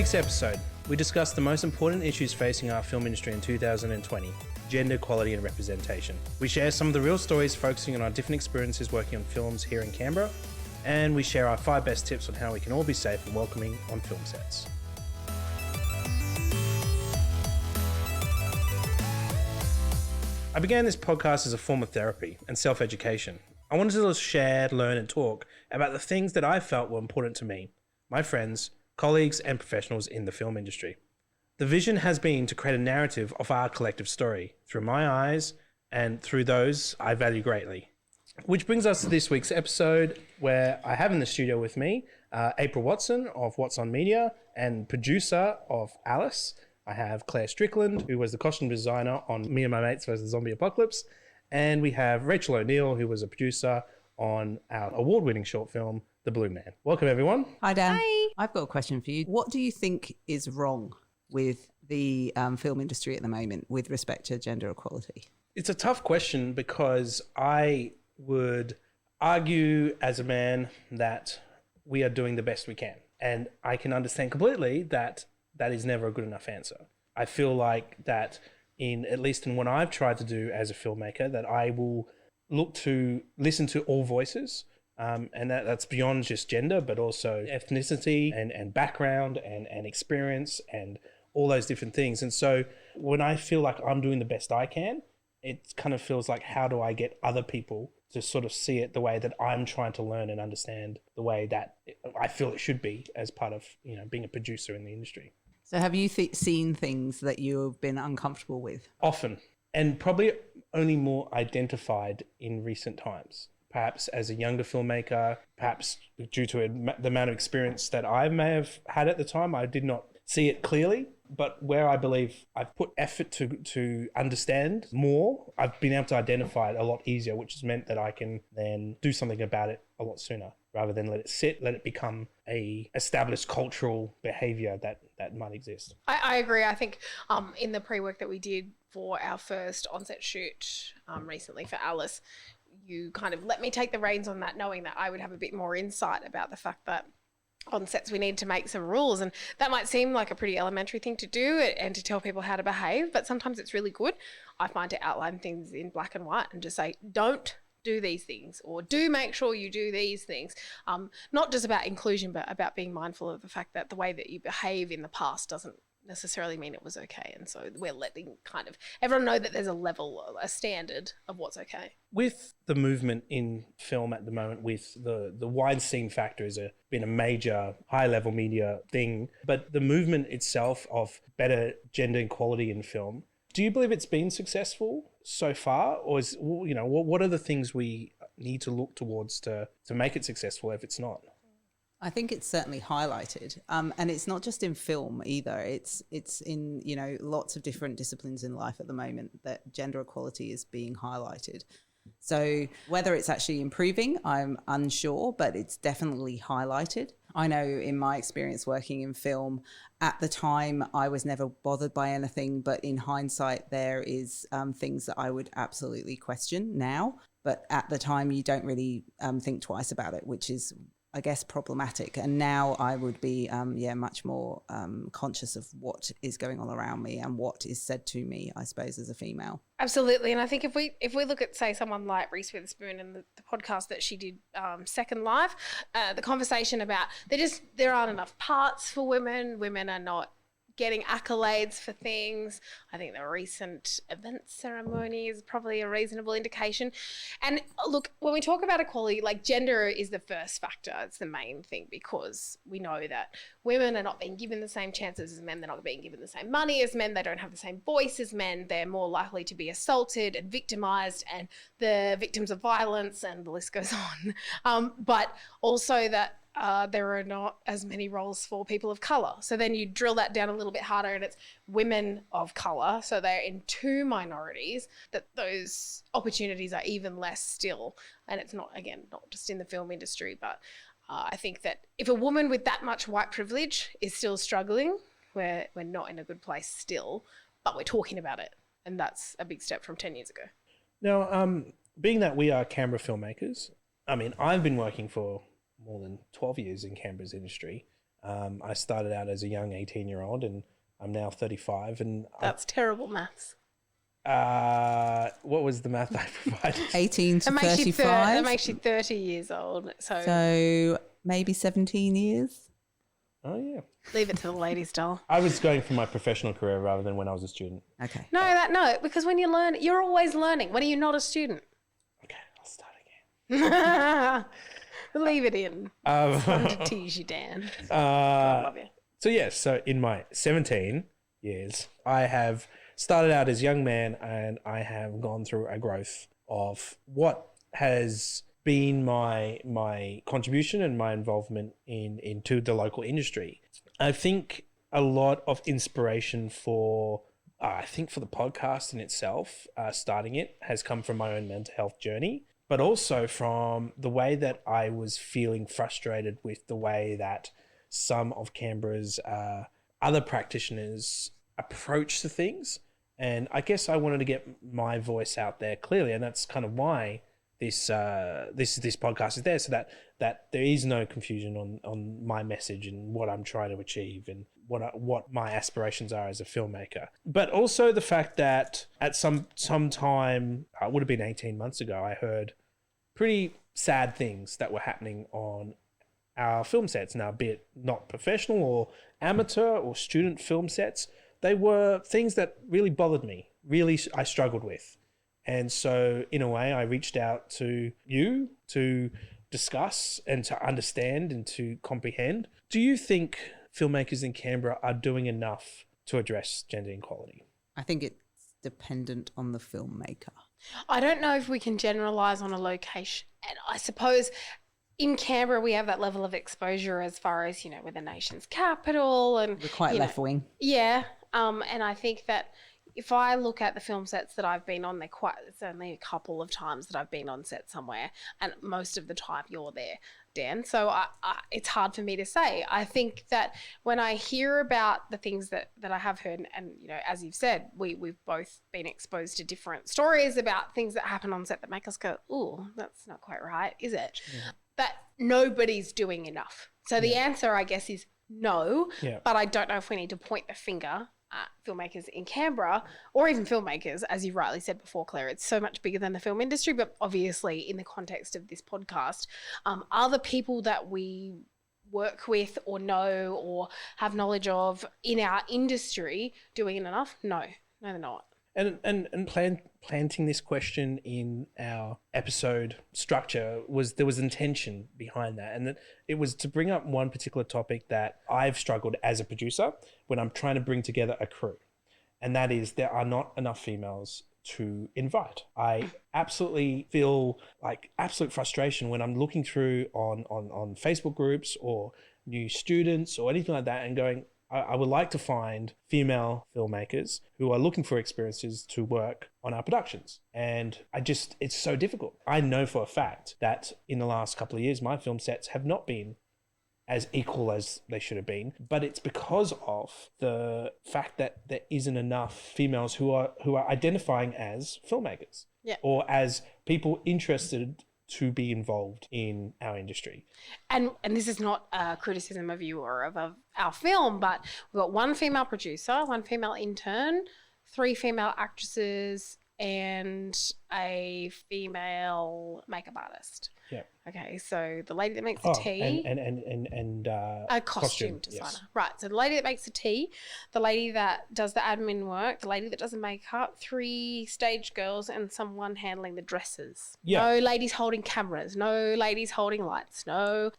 week's episode, we discuss the most important issues facing our film industry in 2020, gender equality and representation. We share some of the real stories focusing on our different experiences working on films here in Canberra, and we share our 5 best tips on how we can all be safe and welcoming on film sets. I began this podcast as a form of therapy and self-education. I wanted to share, learn and talk about the things that I felt were important to me, my friends, colleagues and professionals in the film industry. The vision has been to create a narrative of our collective story through my eyes and through those I value greatly. Which brings us to this week's episode, where I have in the studio with me April Watson of What's On Media and producer of Alice. I have Clair Strickland, who was the costume designer on Me and My Mates vs. Zombie Apocalypse. And we have Rachael O'Neill, who was a producer on our award-winning short film, The Blue Man. Welcome, everyone. Hi, Dan. Hi. I've got a question for you. What do you think is wrong with the film industry at the moment with respect to gender equality? It's a tough question because I would argue as a man that we are doing the best we can. And I can understand completely that that is never a good enough answer. I feel like that at least in what I've tried to do as a filmmaker, that I will look to listen to all voices. And that's beyond just gender, but also ethnicity and background and experience and all those different things. And so when I feel like I'm doing the best I can, it kind of feels like, how do I get other people to sort of see it the way that I'm trying to learn and understand the way that I feel it should be as part of, being a producer in the industry. So have you seen things that you've been uncomfortable with? Often, and probably only more identified in recent times. Perhaps as a younger filmmaker, perhaps due to the amount of experience that I may have had at the time, I did not see it clearly. But where I believe I've put effort to understand more, I've been able to identify it a lot easier, which has meant that I can then do something about it a lot sooner, rather than let it sit, let it become a established cultural behavior that might exist. I agree. I think in the pre-work that we did for our first on-set shoot recently for Alice, you kind of let me take the reins on that, knowing that I would have a bit more insight about the fact that on sets we need to make some rules, and that might seem like a pretty elementary thing to do and to tell people how to behave, but sometimes it's really good, I find, to outline things in black and white and just say, don't do these things, or do make sure you do these things. Not just about inclusion, but about being mindful of the fact that the way that you behave in the past doesn't necessarily mean it was okay. And so we're letting kind of everyone know that there's a level, a standard of what's okay. With the movement in film at the moment, with the Weinstein factor has been a major high-level media thing, but the movement itself of better gender equality in film, do you believe it's been successful so far? Or what are the things we need to look towards to make it successful if it's not? I think it's certainly highlighted, and it's not just in film either. It's in lots of different disciplines in life at the moment that gender equality is being highlighted. So whether it's actually improving, I'm unsure, but it's definitely highlighted. I know in my experience working in film, at the time I was never bothered by anything, but in hindsight there is things that I would absolutely question now. But at the time you don't really think twice about it, which is, I guess, problematic. And now I would be much more conscious of what is going on around me and what is said to me, I suppose, as a female. Absolutely. And I think if we look at, say, someone like Reese Witherspoon and the podcast that she did, Second Life, the conversation about there aren't enough parts for women are not getting accolades for things. I think the recent event ceremony is probably a reasonable indication. And look, when we talk about equality, like, gender is the first factor. It's the main thing, because we know that women are not being given the same chances as men. They're not being given the same money as men. They don't have the same voice as men. They're more likely to be assaulted and victimized and the victims of violence, and the list goes on. But also that there are not as many roles for people of colour. So then you drill that down a little bit harder, and it's women of colour. So they're in 2 minorities, that those opportunities are even less still. And it's not just in the film industry, but I think that if a woman with that much white privilege is still struggling, we're not in a good place still, but we're talking about it. And that's a big step from 10 years ago. Now, being that we are Canberra filmmakers, I mean, I've been working for more than 12 years in Canberra's industry. I started out as a young 18-year-old and I'm now 35. And That's terrible maths. what was the math I provided? 18 to That 35. that makes you 30 years old. So maybe 17 years. Oh, yeah. Leave it to the ladies, doll. I was going for my professional career rather than when I was a student. Okay. No, because when you learn, you're always learning. When are you not a student? Okay, I'll start again. Leave it in. Fun to tease you, Dan. I love you. So yes, so in my 17 years, I have started out as a young man and I have gone through a growth of what has been my contribution and my involvement into the local industry. I think a lot of inspiration for the podcast in itself, starting it, has come from my own mental health journey, but also from the way that I was feeling frustrated with the way that some of Canberra's other practitioners approach the things. And I guess I wanted to get my voice out there clearly, and that's kind of why this podcast is there, so that there is no confusion on my message and what I'm trying to achieve and what my aspirations are as a filmmaker. But also the fact that at some time, it would have been 18 months ago, I heard pretty sad things that were happening on our film sets. Now, be it not professional or amateur or student film sets, they were things that really bothered me, really I struggled with. And so in a way, I reached out to you to discuss and to understand and to comprehend. Do you think filmmakers in Canberra are doing enough to address gender equality? I think it's dependent on the filmmaker. I don't know if we can generalise on a location. And I suppose in Canberra, we have that level of exposure as far as, we're the nation's capital. And We're quite left wing. Yeah. And I think that if I look at the film sets that I've been on, it's only a couple of times that I've been on set somewhere, and most of the time you're there, Dan. So it's hard for me to say. I think that when I hear about the things that I have heard, and as you've said, we've both been exposed to different stories about things that happen on set that make us go, "Ooh, that's not quite right, is it?" Yeah. That nobody's doing enough. So the answer, I guess, is no. Yeah. But I don't know if we need to point the finger at filmmakers in Canberra, or even filmmakers, as you rightly said before, Claire. It's so much bigger than the film industry, but obviously in the context of this podcast, are the people that we work with or know or have knowledge of in our industry doing enough? No, they're not. And planting this question in our episode structure there was intention behind that, and it was to bring up one particular topic that I've struggled as a producer when I'm trying to bring together a crew, and that is there are not enough females to invite. I absolutely feel like absolute frustration when I'm looking through on Facebook groups or new students or anything like that and going, I would like to find female filmmakers who are looking for experiences to work on our productions. And it's so difficult. I know for a fact that in the last couple of years, my film sets have not been as equal as they should have been, but it's because of the fact that there isn't enough females who are identifying as filmmakers, or as people interested to be involved in our industry. And this is not a criticism of you or of our film, but we've got one female producer, one female intern, 3 female actresses, and a female makeup artist. Yeah. Okay, so the lady that makes the tea. And a costume designer. Yes. Right, so the lady that makes the tea, the lady that does the admin work, the lady that does the makeup, 3 stage girls, and someone handling the dresses. Yeah. No ladies holding cameras, no ladies holding lights, no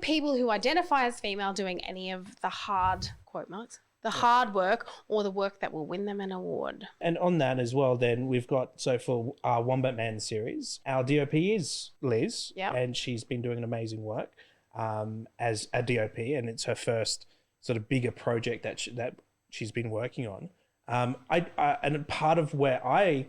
people who identify as female doing any of the hard, quote marks, hard work or the work that will win them an award. And on that as well, then we've got, so for our Wombat Man series, our DOP is Liz, and she's been doing amazing work as a DOP, and it's her first sort of bigger project that she's been working on. And part of where I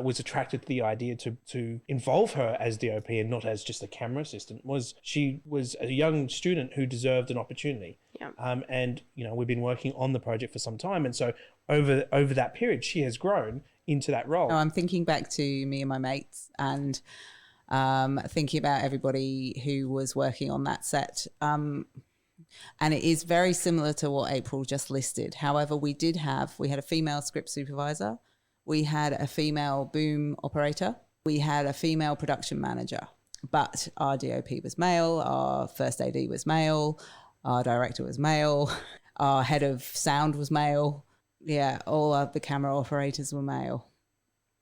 was attracted to the idea to involve her as DOP and not as just a camera assistant was she was a young student who deserved an opportunity. Yeah. And we've been working on the project for some time, and so over that period, she has grown into that role. I'm thinking back to me and my mates, and thinking about everybody who was working on that set. And it is very similar to what April just listed. However, we had a female script supervisor, we had a female boom operator, we had a female production manager, but our DOP was male, our first AD was male, our director was male, our head of sound was male. Yeah, all of the camera operators were male.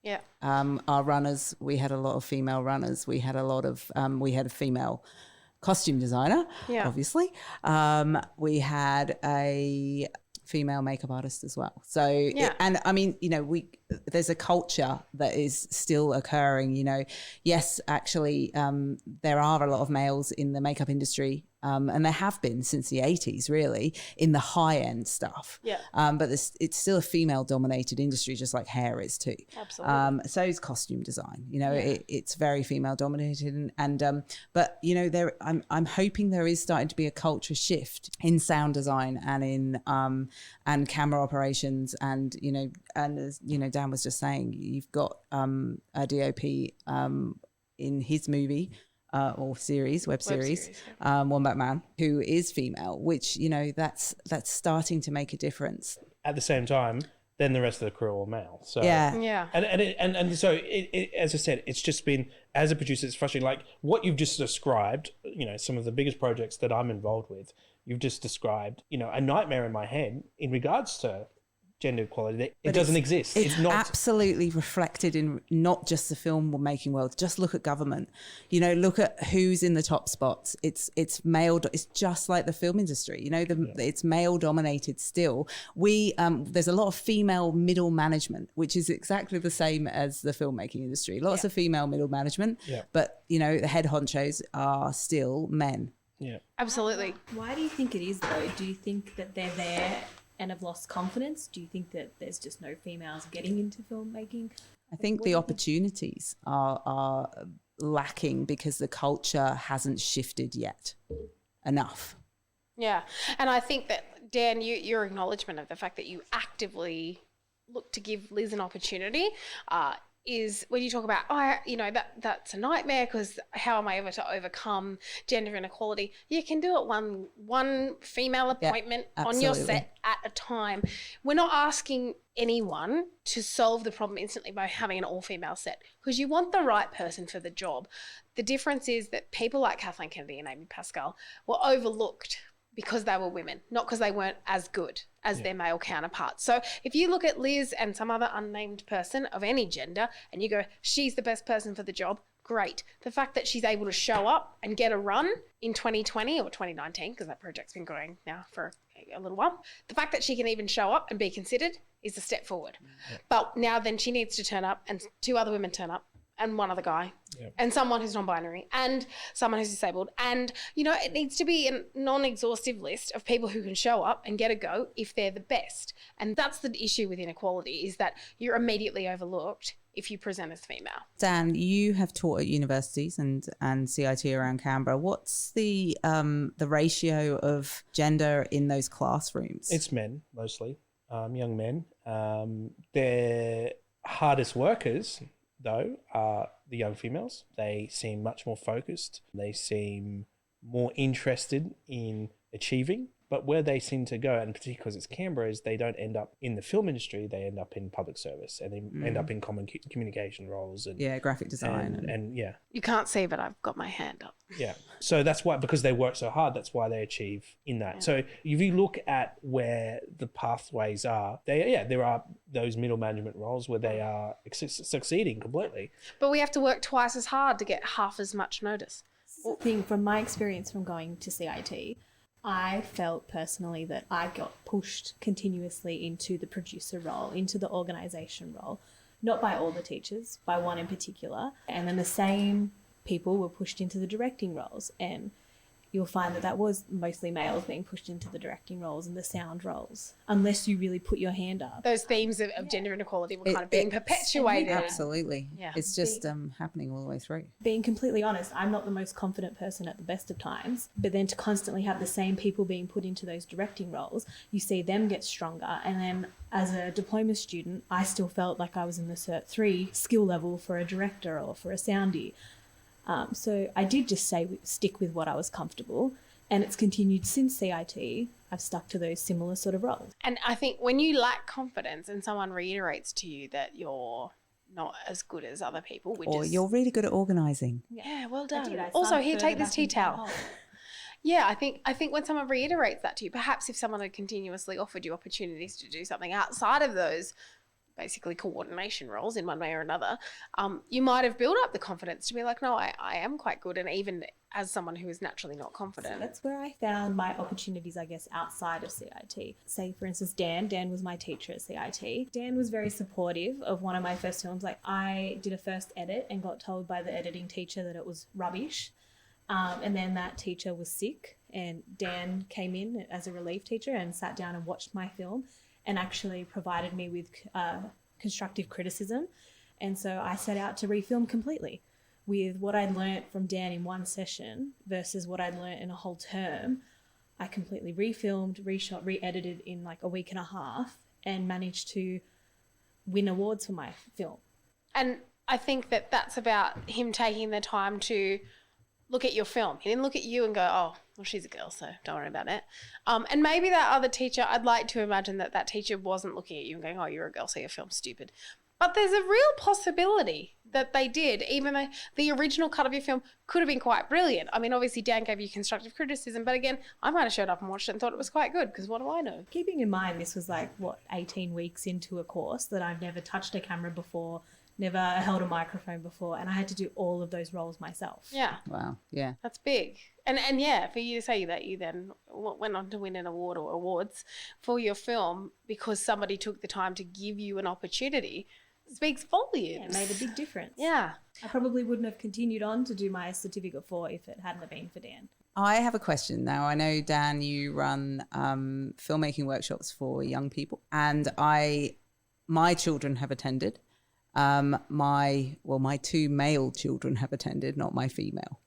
Yeah. Our runners, we had a lot of female runners. We had a female costume designer, obviously. We had a female makeup artist as well. So, there's a culture that is still occurring, Yes, actually, there are a lot of males in the makeup industry, and there have been since the 80s, really, in the high-end stuff. Yeah. But it's still a female-dominated industry, just like hair is too. Absolutely. So is costume design. It's very female-dominated, but I'm hoping there is starting to be a culture shift in sound design and in and camera operations, and as Dan was just saying, you've got a DOP in his movie. Or series, web series, Wombat Man, who is female, which, that's starting to make a difference. At the same time, then the rest of the crew are all male. So Yeah. And so as I said, it's just been, as a producer, it's frustrating. Like what you've just described, some of the biggest projects that I'm involved with, you've just described, a nightmare in my head in regards to gender equality. It doesn't exist. It's not absolutely reflected in not just the film-making world. Just look at government. Look at who's in the top spots. It's male. It's just like the film industry. It's male-dominated still. There's a lot of female middle management, which is exactly the same as the filmmaking industry. Lots of female middle management, but the head honchos are still men. Yeah, absolutely. Why do you think it is though? Do you think that they're there and have lost confidence? Do you think that there's just no females getting into filmmaking? I think the opportunities are lacking because the culture hasn't shifted yet enough. Yeah. And I think that, Dan, your acknowledgement of the fact that you actively look to give Liz an opportunity is when you talk about, that's a nightmare because how am I ever to overcome gender inequality? You can do it one female appointment on your set at a time. We're not asking anyone to solve the problem instantly by having an all-female set because you want the right person for the job. The difference is that people like Kathleen Kennedy and Amy Pascal were overlooked because they were women, not because they weren't as good as their male counterparts. So if you look at Liz and some other unnamed person of any gender and you go, she's the best person for the job, great. The fact that she's able to show up and get a run in 2020 or 2019, because that project's been going now for a little while, the fact that she can even show up and be considered is a step forward. But now then she needs to turn up and two other women turn up and one other guy and someone who's non-binary and someone who's disabled. And, it needs to be a non-exhaustive list of people who can show up and get a go if they're the best. And that's the issue with inequality, is that you're immediately overlooked if you present as female. Dan, you have taught at universities and CIT around Canberra. What's the ratio of gender in those classrooms? It's men, mostly, young men. Their hardest workers, though, are the young females. They seem much more focused. They seem more interested in achieving. But where they seem to go, and particularly because it's Canberra, is they don't end up in the film industry. They end up in public service, and they end up in common communication roles. And graphic design. And You can't see, but I've got my hand up. Yeah. So that's why, because they work so hard, that's why they achieve in that. Yeah. So if you look at where the pathways are, there are those middle management roles where they are succeeding completely. But we have to work twice as hard to get half as much notice. The thing, from my experience from going to CIT, I felt personally that I got pushed continuously into the producer role, into the organisation role, not by all the teachers, by one in particular. And then the same people were pushed into the directing roles. And you'll find that was mostly males being pushed into the directing roles and the sound roles, unless you really put your hand up. Those themes of gender inequality were kind of being perpetuated. Absolutely. Yeah. It's just happening all the way through. Being completely honest, I'm not the most confident person at the best of times, but then to constantly have the same people being put into those directing roles, you see them get stronger. And then as a diploma student, I still felt like I was in the Cert 3 skill level for a director or for a soundie. So I did just stick with what I was comfortable. And it's continued since CIT. I've stuck to those similar sort of roles. And I think when you lack confidence and someone reiterates to you that you're not as good as other people, or you're really good at organising. Yeah, well done. I Also, sunk here, further take this back tea into that towel. hole. Yeah, I think when someone reiterates that to you, perhaps if someone had continuously offered you opportunities to do something outside of those basically coordination roles in one way or another, you might have built up the confidence to be like, no, I am quite good. And even as someone who is naturally not confident. So that's where I found my opportunities, I guess, outside of CIT. Say, for instance, Dan was my teacher at CIT. Dan was very supportive of one of my first films. Like, I did a first edit and got told by the editing teacher that it was rubbish. And then that teacher was sick, and Dan came in as a relief teacher and sat down and watched my film and actually provided me with constructive criticism. And so I set out to refilm completely with what I'd learnt from Dan in one session versus what I'd learnt in a whole term. I completely refilmed, reshot, re-edited in like a week and a half and managed to win awards for my film. And I think that that's about him taking the time to look at your film. He didn't look at you and go, oh, well, she's a girl, so don't worry about it. And maybe that other teacher, I'd like to imagine that teacher wasn't looking at you and going, oh, you're a girl, so your film's stupid. But there's a real possibility that they did, even though the original cut of your film could have been quite brilliant. I mean, obviously, Dan gave you constructive criticism, but again, I might have showed up and watched it and thought it was quite good, because what do I know? Keeping in mind this was 18 weeks into a course that I've never touched a camera before, never held a microphone before, and I had to do all of those roles myself. Yeah. Wow. Yeah. That's big. And yeah, for you to say that you then went on to win an award or awards for your film because somebody took the time to give you an opportunity speaks volumes. Yeah, it made a big difference. Yeah. I probably wouldn't have continued on to do my certificate for if it hadn't been for Dan. I have a question now. I know, Dan, you run filmmaking workshops for young people, and my children have attended. My two male children have attended, not my female.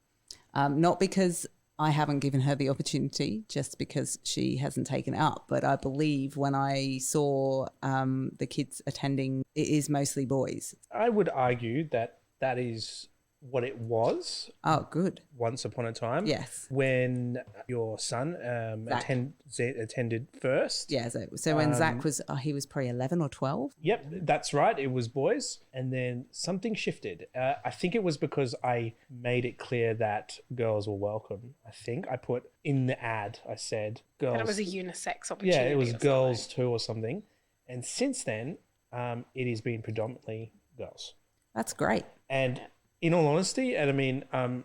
Not because I haven't given her the opportunity, just because she hasn't taken it up. But I believe when I saw the kids attending, it is mostly boys. I would argue that is what it was. Oh, good. Once upon a time. Yes. When your son attended first. Yeah. So when Zach was, he was probably 11 or 12. Yep, that's right. It was boys. And then something shifted. I think it was because I made it clear that girls were welcome. I think I put in the ad, I said girls. And it was a unisex opportunity. Yeah, it was girls too or something. And since then, it has been predominantly girls. That's great. And in all honesty, and I mean,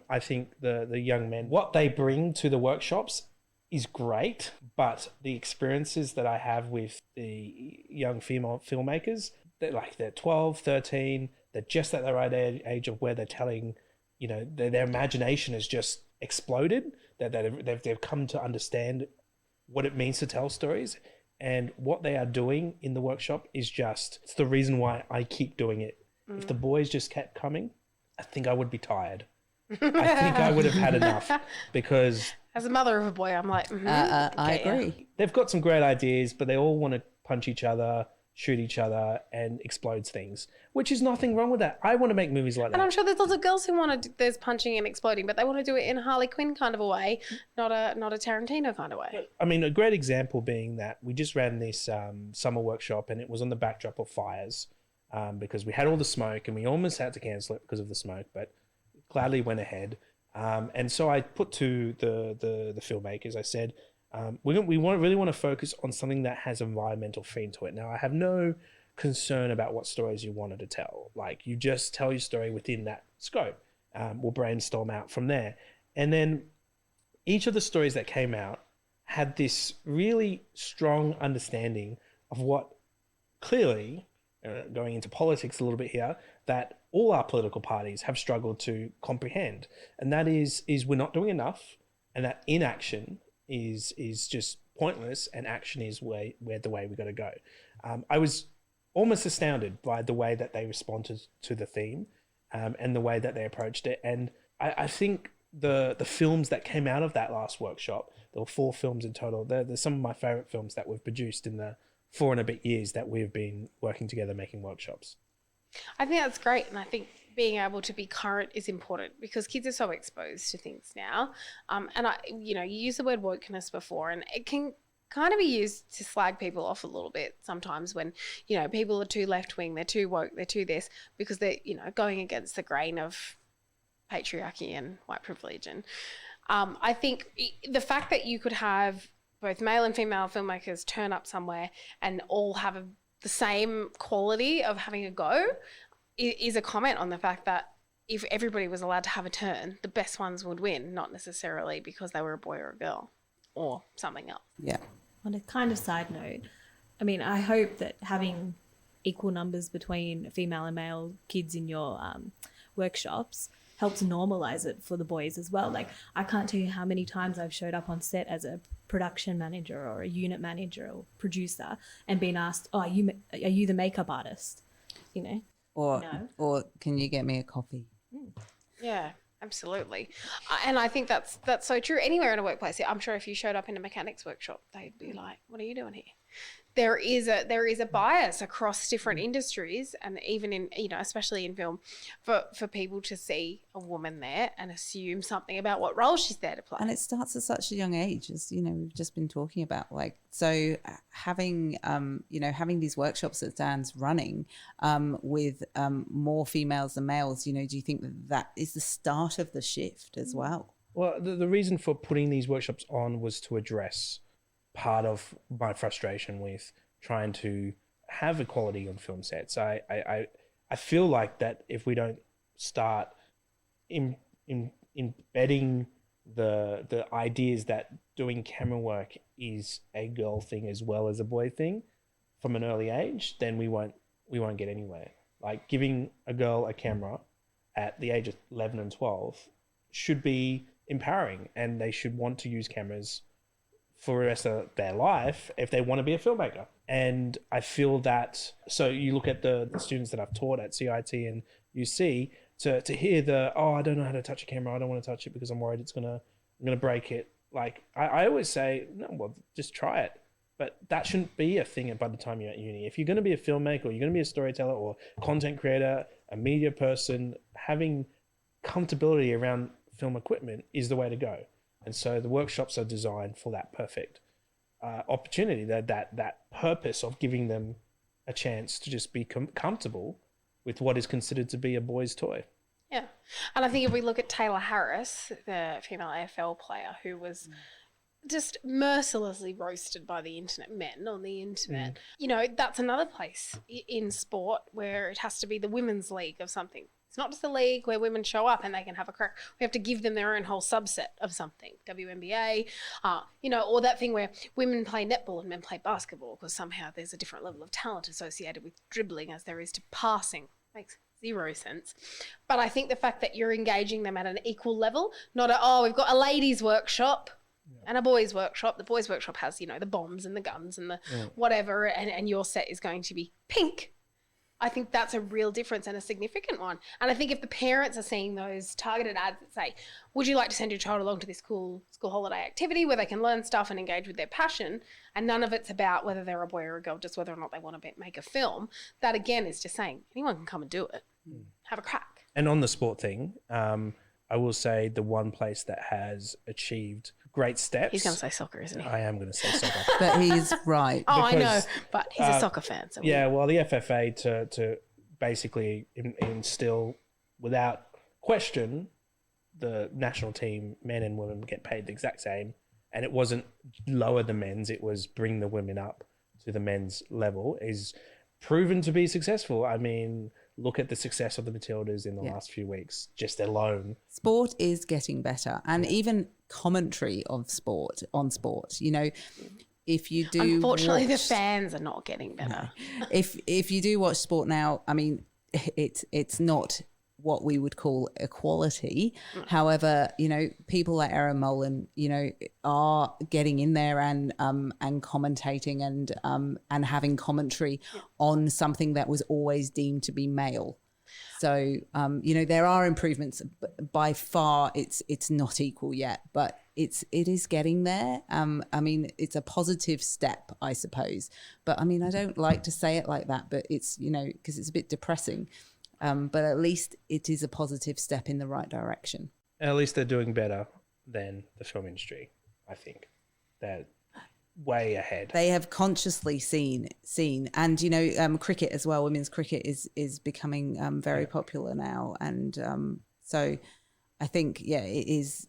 I think the young men, what they bring to the workshops is great, but the experiences that I have with the young female filmmakers, they're 12, 13, they're just at the right age of where they're telling, their imagination has just exploded, that they've come to understand what it means to tell stories. And what they are doing in the workshop is it's the reason why I keep doing it. If the boys just kept coming, I think I would be tired. I think I would have had enough, because as a mother of a boy, I'm like, I agree. Yeah. They've got some great ideas, but they all want to punch each other, shoot each other, and explode things, which is nothing wrong with that. I want to make movies like that. And I'm sure there's lots of girls who want to do, there's punching and exploding, but they want to do it in a Harley Quinn kind of a way, not a Tarantino kind of way. I mean, a great example being that we just ran this summer workshop, and it was on the backdrop of fires. Because we had all the smoke and we almost had to cancel it because of the smoke, but gladly went ahead. And so I put to the filmmakers, I said, we really want to focus on something that has environmental theme to it. Now, I have no concern about what stories you wanted to tell. Like, you just tell your story within that scope. We'll brainstorm out from there. And then each of the stories that came out had this really strong understanding of what clearly, going into politics a little bit here, that all our political parties have struggled to comprehend. And that is we're not doing enough, and that inaction is just pointless, and action is where the way we got to go. I was almost astounded by the way that they responded to the theme, and the way that they approached it. And I think the films that came out of that last workshop, there were 4 films in total. They're some of my favorite films that we've produced in the 4 and a bit years that we've been working together making workshops. I think that's great. And I think being able to be current is important because kids are so exposed to things now. And you use the word wokeness before, and it can kind of be used to slag people off a little bit sometimes when, people are too left wing, they're too woke, they're too this, because they're, going against the grain of patriarchy and white privilege. And I think the fact that you could have both male and female filmmakers turn up somewhere and all have the same quality of having a go is a comment on the fact that if everybody was allowed to have a turn, the best ones would win, not necessarily because they were a boy or a girl or something else. Yeah. On a kind of side note, I mean, I hope that having equal numbers between female and male kids in your workshops helps normalize it for the boys as well. Like, I can't tell you how many times I've showed up on set as a production manager or a unit manager or producer and been asked, "Oh, are you the makeup artist?" Or can you get me a coffee? Yeah, absolutely. And I think that's so true. Anywhere in a workplace, I'm sure if you showed up in a mechanics workshop, they'd be like, "What are you doing here?" There is a bias across different industries, and even in, especially in film, for people to see a woman there and assume something about what role she's there to play. And it starts at such a young age, as we've just been talking about. Like, so having these workshops that Dan's running with more females than males, do you think that is the start of the shift as well? Well, the reason for putting these workshops on was to address part of my frustration with trying to have equality on film sets. I feel like that if we don't start embedding the ideas that doing camera work is a girl thing as well as a boy thing from an early age, then we won't get anywhere. Like, giving a girl a camera at the age of 11 and 12 should be empowering, and they should want to use cameras for the rest of their life if they want to be a filmmaker. And I feel that, so you look at the students that I've taught at CIT and UC, to hear I don't know how to touch a camera, I don't want to touch it because I'm worried I'm gonna break it. Like, I always say, no, well, just try it. But that shouldn't be a thing by the time you're at uni. If you're going to be a filmmaker, or you're going to be a storyteller or content creator, a media person, having comfortability around film equipment is the way to go. And so the workshops are designed for that perfect opportunity, that purpose of giving them a chance to just be comfortable with what is considered to be a boy's toy. Yeah. And I think if we look at Taylor Harris, the female AFL player who was just mercilessly roasted by the internet, men on the internet, that's another place in sport where it has to be the women's league of something. It's not just a league where women show up and they can have a crack. We have to give them their own whole subset of something. WNBA, or that thing where women play netball and men play basketball because somehow there's a different level of talent associated with dribbling as there is to passing. Makes zero sense. But I think the fact that you're engaging them at an equal level, not we've got a ladies' workshop and a boys' workshop. The boys' workshop has, the bombs and the guns and the whatever, and your set is going to be pink. I think that's a real difference and a significant one. And I think if the parents are seeing those targeted ads that say, would you like to send your child along to this cool school holiday activity where they can learn stuff and engage with their passion, and none of it's about whether they're a boy or a girl, just whether or not they want to make a film, that again is just saying anyone can come and do it. Have a crack. And on the sport thing, I will say the one place that has achieved great steps. He's going to say soccer, isn't he? I am going to say soccer. But he's right. I know, but he's a soccer fan. So yeah, well, the FFA to basically instill without question the national team, men and women, get paid the exact same. And it wasn't lower the men's, it was bring the women up to the men's level, is proven to be successful. I mean, look at the success of the Matildas in the last few weeks, just alone. Sport is getting better. And even commentary of sport, if you do unfortunately the fans are not getting better. If you do watch sport now, I mean, it's not what we would call equality. However, people like Erin Molan, are getting in there and commentating and having commentary on something that was always deemed to be male. So, there are improvements, but by far it's not equal yet, but it is getting there. I mean, it's a positive step, I suppose. But I mean, I don't like to say it like that, but it's, because it's a bit depressing. But at least it is a positive step in the right direction. At least they're doing better than the film industry, I think. They're way ahead. They have consciously seen, and you know, cricket as well. Women's cricket is becoming very popular now, and so I think it is.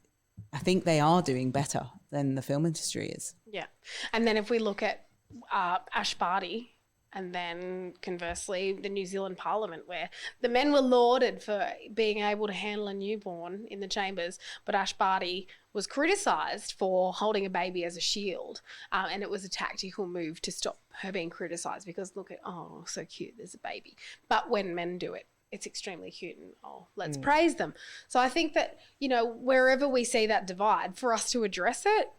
I think they are doing better than the film industry is. Yeah, and then if we look at Ash Barty. And then conversely, the New Zealand Parliament, where the men were lauded for being able to handle a newborn in the chambers, but Ash Barty was criticised for holding a baby as a shield. And it was a tactical move to stop her being criticised because look at, oh, so cute, there's a baby. But when men do it, it's extremely cute and, let's praise them. So I think that, you know, wherever we see that divide, for us to address it,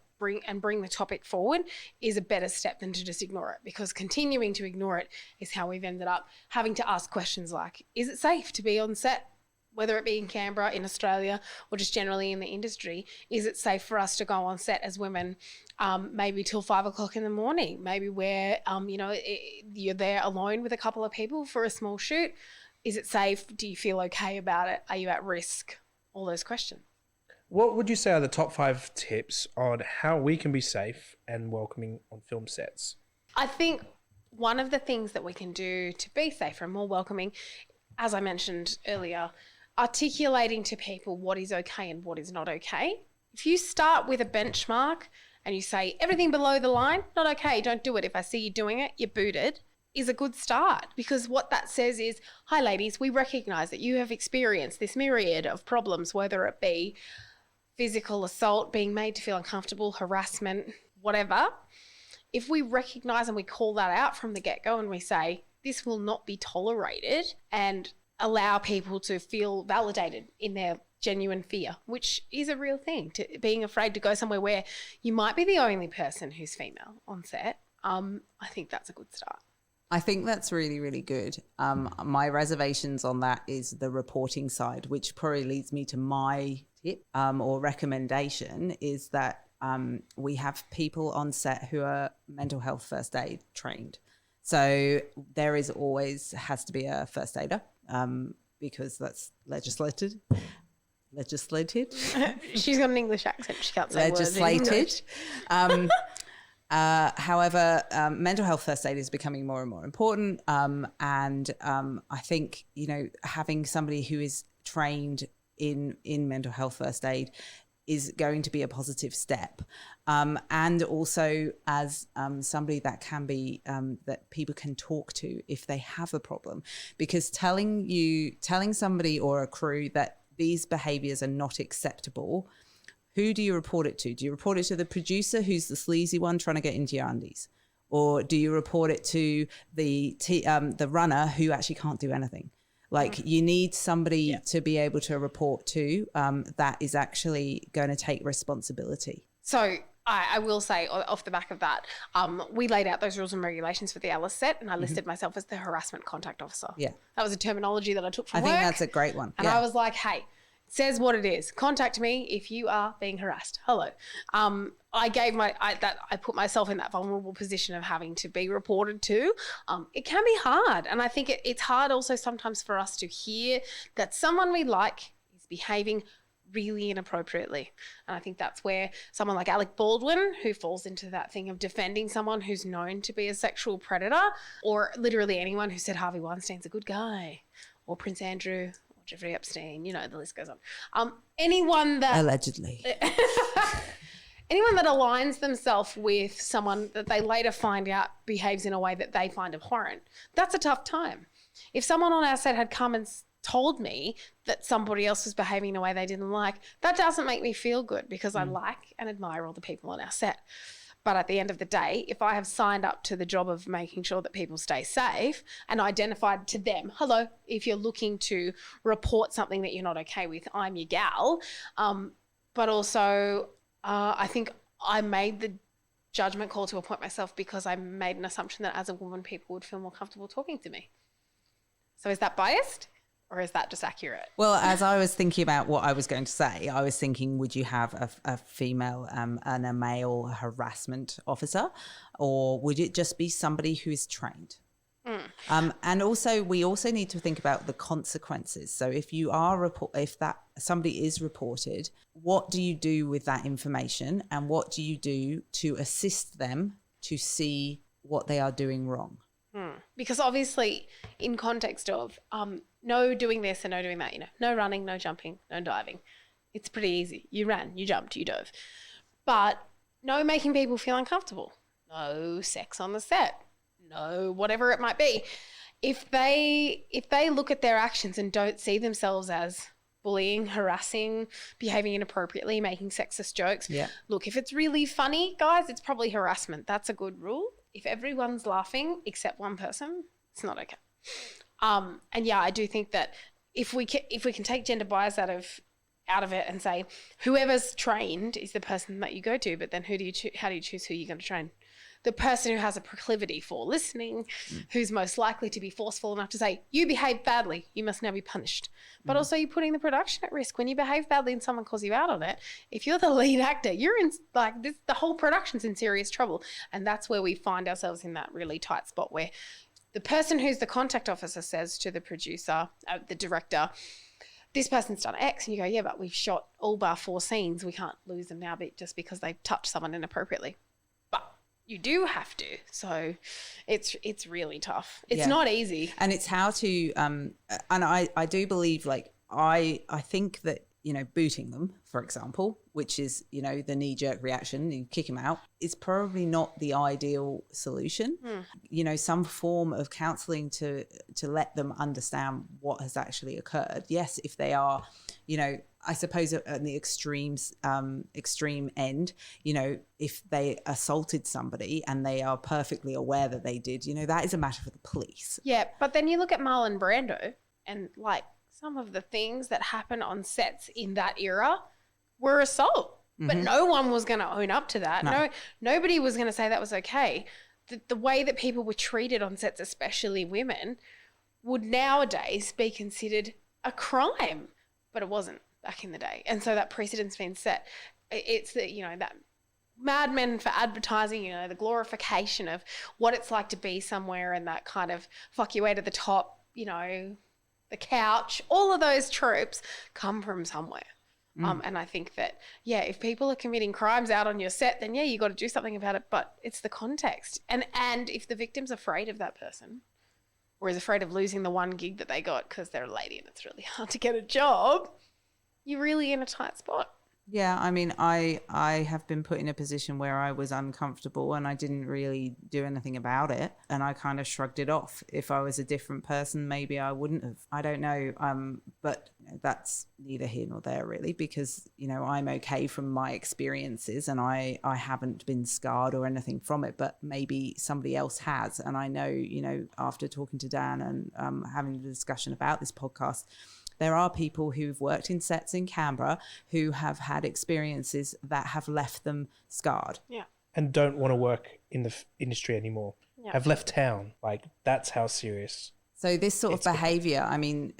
bring the topic forward is a better step than to just ignore it, because continuing to ignore it is how we've ended up having to ask questions like, is it safe to be on set, whether it be in Canberra, in Australia, or just generally in the industry? Is it safe for us to go on set as women maybe till 5 o'clock in the morning, maybe where, you're there alone with a couple of people for a small shoot? Is it safe? Do you feel okay about it? Are you at risk? All those questions. What would you say are the top 5 tips on how we can be safe and welcoming on film sets? I think one of the things that we can do to be safer and more welcoming, as I mentioned earlier, articulating to people what is okay and what is not okay. If you start with a benchmark and you say everything below the line, not okay, don't do it. If I see you doing it, you're booted, is a good start, because what that says is, hi ladies, we recognise that you have experienced this myriad of problems, whether it be physical assault, being made to feel uncomfortable, harassment, whatever. If we recognise and we call that out from the get-go and we say, this will not be tolerated, and allow people to feel validated in their genuine fear, which is a real thing, to being afraid to go somewhere where you might be the only person who's female on set, I think that's a good start. I think that's really, really good. My reservations on that is the reporting side, which probably leads me to my tip or recommendation, is that we have people on set who are mental health first aid trained. So there is always has to be a first aider because that's legislated. She's got an English accent. She can't say legislated. However, mental health first aid is becoming more and more important. And I think, you know, having somebody who is trained in mental health first aid is going to be a positive step. And also as somebody that can be, that people can talk to if they have a problem, because telling somebody or a crew that these behaviors are not acceptable, who do you report it to? Do you report it to the producer, who's the sleazy one trying to get into your undies? Or do you report it to the runner who actually can't do anything? Like you need somebody to be able to report to that is actually going to take responsibility. So I will say off the back of that, we laid out those rules and regulations for the Alice set, and I listed myself as the harassment contact officer. Yeah. That was a terminology that I took from work. I think that's a great one. And I was like, hey, says what it is. Contact me if you are being harassed. Hello. I put myself in that vulnerable position of having to be reported to. It can be hard. And I think it's hard also sometimes for us to hear that someone we like is behaving really inappropriately. And I think that's where someone like Alec Baldwin, who falls into that thing of defending someone who's known to be a sexual predator, or literally anyone who said Harvey Weinstein's a good guy, or Prince Andrew, Jeffrey Epstein, you know, the list goes on. Anyone that allegedly, anyone that aligns themselves with someone that they later find out behaves in a way that they find abhorrent, that's a tough time. If someone on our set had come and told me that somebody else was behaving in a way they didn't like, that doesn't make me feel good, because I like and admire all the people on our set. But at the end of the day, if I have signed up to the job of making sure that people stay safe and identified to them, hello, if you're looking to report something that you're not okay with, I'm your gal. But also, I think I made the judgment call to appoint myself because I made an assumption that as a woman, people would feel more comfortable talking to me. So is that biased? Or is that just accurate? Well, as I was thinking about what I was going to say, I was thinking, would you have a female and a male harassment officer, or would it just be somebody who is trained? And also, we also need to think about the consequences. So if you are if that somebody is reported, what do you do with that information, and what do you do to assist them to see what they are doing wrong? Because obviously, in context of no doing this and no doing that, no running, no jumping, no diving, it's pretty easy. You ran, you jumped, you dove, but no making people feel uncomfortable, no sex on the set, no whatever it might be. If they look at their actions and don't see themselves as bullying, harassing, behaving inappropriately, making sexist jokes, look, if it's really funny, guys, it's probably harassment. That's a good rule. If everyone's laughing except one person, it's not okay. And yeah, I do think that if we can take gender bias out of it and say whoever's trained is the person that you go to, but then how do you choose who you're going to train? The person who has a proclivity for listening, who's most likely to be forceful enough to say, you behaved badly, you must now be punished. But also you're putting the production at risk. When you behave badly and someone calls you out on it, if you're the lead actor, you're in the whole production's in serious trouble. And that's where we find ourselves in that really tight spot where the person who's the contact officer says to the producer, the director, this person's done X, and you go, yeah, but we've shot all bar 4 scenes. We can't lose them now just because they've touched someone inappropriately. You do have to. So it's really tough. It's not easy. And it's how to, and I do believe, like, I think that, booting them, for example, which is, the knee-jerk reaction, you kick them out, is probably not the ideal solution. Some form of counselling to let them understand what has actually occurred. Yes, if they are, I suppose at the extreme end, if they assaulted somebody and they are perfectly aware that they did, that is a matter for the police. Yeah, but then you look at Marlon Brando and like some of the things that happen on sets in that era were assault, but no one was going to own up to that. No, nobody was going to say that was okay. The way that people were treated on sets, especially women, would nowadays be considered a crime, but it wasn't back in the day. And so that precedent's been set. It's that, that Mad Men for advertising, the glorification of what it's like to be somewhere and that kind of fuck you way to the top, the couch, all of those tropes come from somewhere. And I think that, if people are committing crimes out on your set, then you got to do something about it, but it's the context. And if the victim's afraid of that person or is afraid of losing the one gig that they got because they're a lady and it's really hard to get a job, you're really in a tight spot. Yeah, I mean, I have been put in a position where I was uncomfortable and I didn't really do anything about it, and I kind of shrugged it off. If I was a different person, maybe I wouldn't have. I don't know, but that's neither here nor there really, because I'm okay from my experiences and I haven't been scarred or anything from it, but maybe somebody else has. And I know, after talking to Dan and having a discussion about this podcast, there are people who've worked in sets in Canberra who have had experiences that have left them scarred. Yeah. And don't want to work in the industry anymore. Yeah. Have left town. Like, that's how serious. So this sort of behaviour, I mean,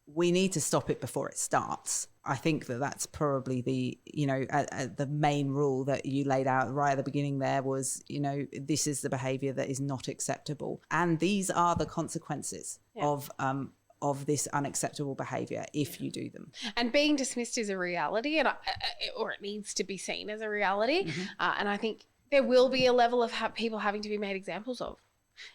we need to stop it before it starts. I think that's probably the main rule that you laid out right at the beginning there was, this is the behaviour that is not acceptable. And these are the consequences of this unacceptable behaviour if you do them. And being dismissed is a reality, or it needs to be seen as a reality. And I think there will be a level of people having to be made examples of.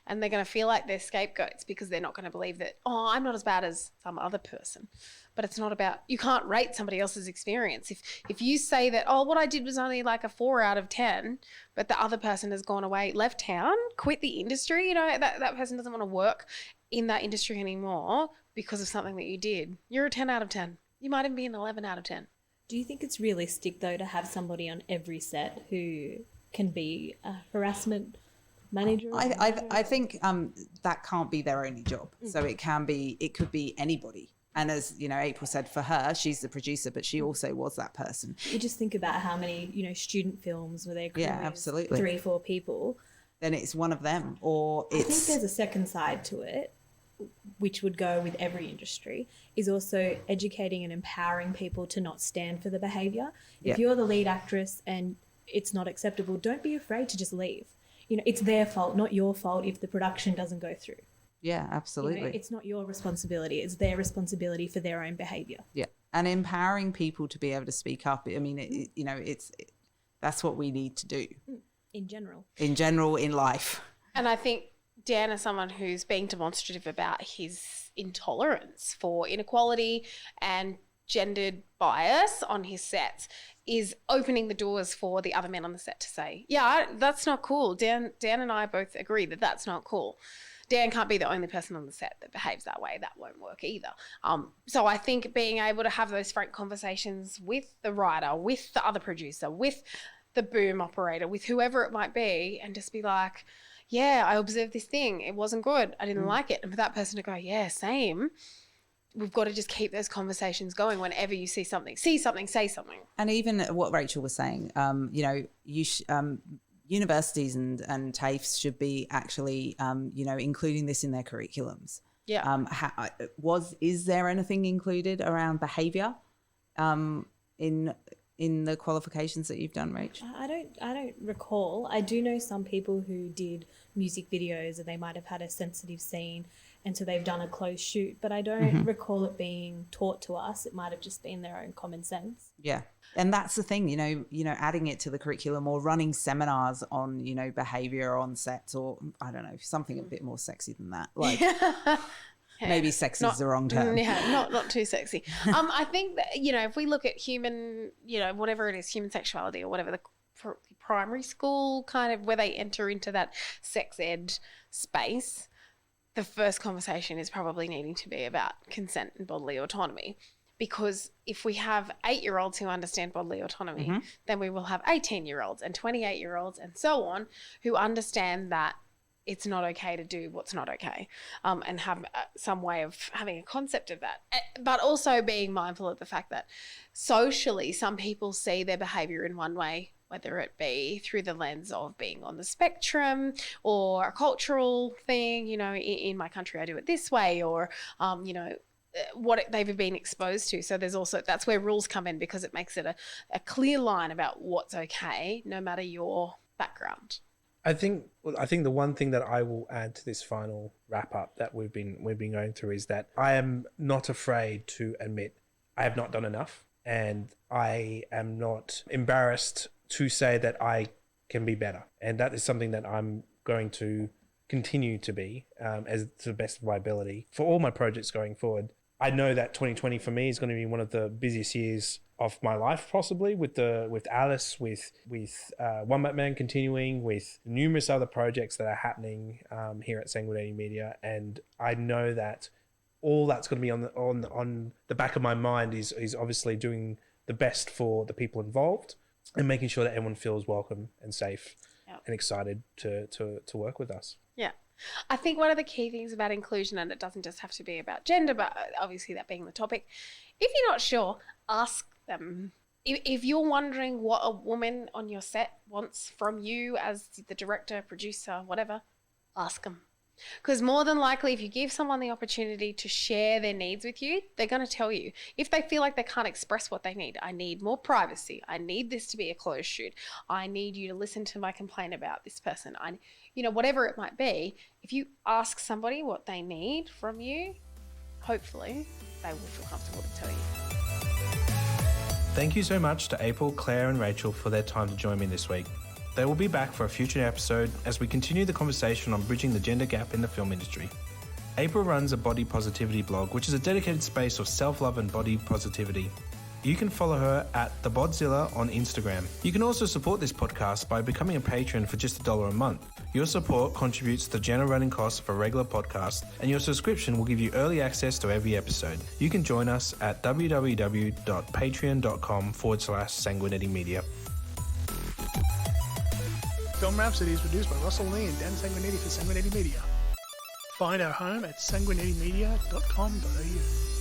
And they're going to feel like they're scapegoats because they're not going to believe that, I'm not as bad as some other person. But it's not about, you can't rate somebody else's experience. If you say that, what I did was only like a 4 out of 10, but the other person has gone away, left town, quit the industry, that person doesn't want to work in that industry anymore because of something that you did. You're a 10 out of 10. You might even be an 11 out of 10. Do you think it's realistic, though, to have somebody on every set who can be a harassment manager? I think that can't be their only job. So it could be anybody. And as April said, for her, she's the producer, but she also was that person. You just think about how many student films where they're absolutely 3-4 people. Then it's one of them, or it's. I think there's a second side to it, which would go with every industry, is also educating and empowering people to not stand for the behaviour. If you're the lead actress and it's not acceptable, don't be afraid to just leave. it's their fault, not your fault if the production doesn't go through. Yeah, absolutely. It's not your responsibility. It's their responsibility for their own behaviour. Yeah, and empowering people to be able to speak up. I mean, that's what we need to do. In general, in life. And I think Dan is someone who's being demonstrative about his intolerance for inequality and gendered bias on his sets, is opening the doors for the other men on the set to say, yeah, that's not cool. Dan and I both agree that that's not cool. Dan can't be the only person on the set that behaves that way. That won't work either. So I think being able to have those frank conversations with the writer, with the other producer, with the boom operator, with whoever it might be, and just be like, yeah, I observed this thing. It wasn't good. I didn't like it. And for that person to go, yeah, same. We've got to just keep those conversations going whenever you see something, say something. And even what Rachael was saying, universities and TAFEs should be actually, including this in their curriculums. Yeah. Is there anything included around behaviour in the qualifications that you've done, Rach? I don't recall. I do know some people who did music videos and they might have had a sensitive scene, and so they've done a closed shoot, but I don't recall it being taught to us. It might have just been their own common sense. Yeah. And that's the thing, adding it to the curriculum or running seminars on, behaviour on sets, or I don't know, something a bit more sexy than that. Like maybe sexy is the wrong term. Yeah, not too sexy. I think that, if we look at human, whatever it is, human sexuality or whatever, the primary school kind of where they enter into that sex ed space, the first conversation is probably needing to be about consent and bodily autonomy. Because if we have 8-year-olds who understand bodily autonomy, then we will have 18-year-olds and 28-year-olds and so on who understand that it's not okay to do what's not okay, and have some way of having a concept of that. But also being mindful of the fact that socially some people see their behaviour in one way, whether it be through the lens of being on the spectrum or a cultural thing, in my country I do it this way, or, what they've been exposed to. So that's where rules come in, because it makes it a clear line about what's okay, no matter your background. I think the one thing that I will add to this final wrap up that we've been going through is that I am not afraid to admit I have not done enough, and I am not embarrassed to say that I can be better. And that is something that I'm going to continue to be, as to the best of my ability for all my projects going forward. I know that 2020 for me is going to be one of the busiest years of my life, possibly with Alice, with One Batman continuing, with numerous other projects that are happening here at Sanguineti Media, and I know that all that's going to be on the back of my mind is obviously doing the best for the people involved and making sure that everyone feels welcome and safe and excited to work with us. Yeah. I think one of the key things about inclusion, and it doesn't just have to be about gender, but obviously that being the topic, if you're not sure, ask them. If you're wondering what a woman on your set wants from you as the director, producer, whatever, ask them. Because more than likely, if you give someone the opportunity to share their needs with you, they're going to tell you. If they feel like they can't express what they need, I need more privacy. I need this to be a closed shoot. I need you to listen to my complaint about this person. Whatever it might be, if you ask somebody what they need from you, hopefully they will feel comfortable to tell you. Thank you so much to April, Claire and Rachael for their time to join me this week. They will be back for a future episode as we continue the conversation on bridging the gender gap in the film industry. April runs a body positivity blog, which is a dedicated space of self-love and body positivity. You can follow her at The Bodzilla on Instagram. You can also support this podcast by becoming a patron for just $1 a month. Your support contributes to the general running costs of a regular podcast, and your subscription will give you early access to every episode. You can join us at www.patreon.com/Sanguineti Media. Film Rhapsody is produced by Russell Lee and Dan Sanguineti for Sanguineti Media. Find our home at sanguinetimedia.com.au.